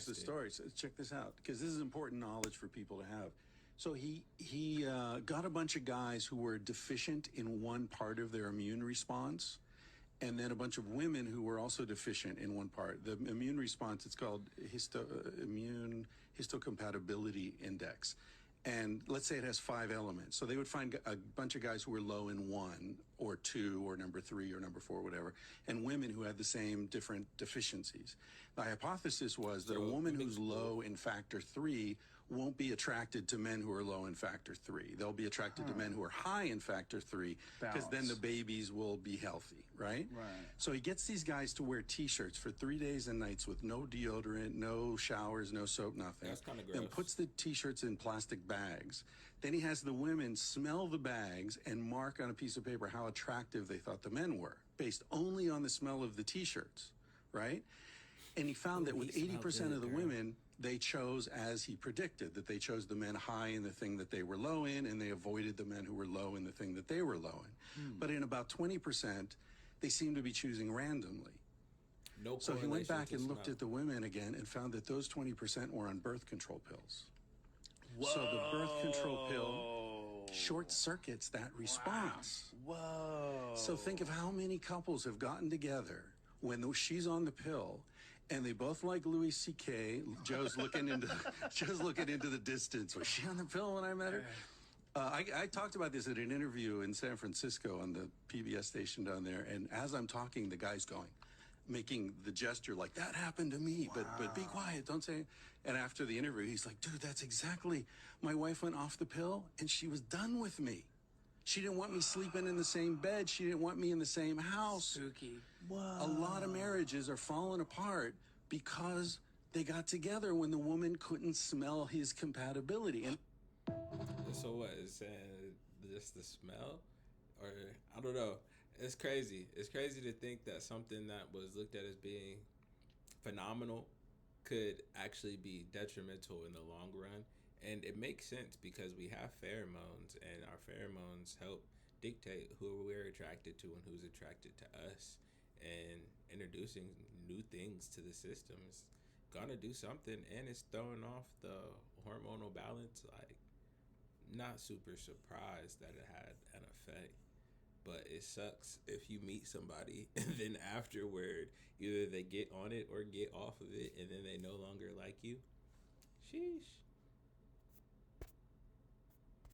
finish the story. So check this out, because this is important knowledge for people to have. So he got a bunch of guys who were deficient in one part of their immune response, and then a bunch of women who were also deficient in one part. The immune response, it's called immune histocompatibility index. And let's say it has 5 elements. So they would find a bunch of guys who were low in 1 or 2 or number 3 or number 4, whatever, and women who had the same different deficiencies. The hypothesis was that a woman who's low in factor 3 won't be attracted to men who are low in factor 3. They'll be attracted to men who are high in factor 3, because then the babies will be healthy, right? Right. So he gets these guys to wear T-shirts for 3 days and nights with no deodorant, no showers, no soap, nothing. That's kind of gross. And puts the T-shirts in plastic bags. Then he has the women smell the bags and mark on a piece of paper how attractive they thought the men were, based only on the smell of the T-shirts, right? And he found that with 80% of the women, they chose as he predicted, that they chose the men high in the thing that they were low in, and they avoided the men who were low in the thing that they were low in. But in about 20%, they seemed to be choosing randomly. So he went back and looked at the women again and found that those 20% were on birth control pills. Whoa. So the birth control pill short circuits that response. Whoa. So think of how many couples have gotten together when she's on the pill, and they both like Louis C.K. Joe's looking into the distance. Was she on the pill when I met her? I talked about this at an interview in San Francisco on the PBS station down there, and as I'm talking, the guy's making the gesture like, that happened to me, but be quiet, don't say it. And after the interview, he's like, dude, that's exactly, my wife went off the pill and she was done with me. She didn't want me sleeping in the same bed. She didn't want me in the same house. Spooky. Whoa. A lot of marriages are falling apart because they got together when the woman couldn't smell his compatibility. And so what is saying just the smell? Or I don't know. It's crazy. It's crazy to think that something that was looked at as being phenomenal could actually be detrimental in the long run. And it makes sense because we have pheromones, and our pheromones help dictate who we're attracted to and who's attracted to us. And introducing new things to the system is gonna do something, and it's throwing off the hormonal balance. Like, not super surprised that it had an effect. But it sucks if you meet somebody and then afterward, either they get on it or get off of it, and then they no longer like you. Sheesh.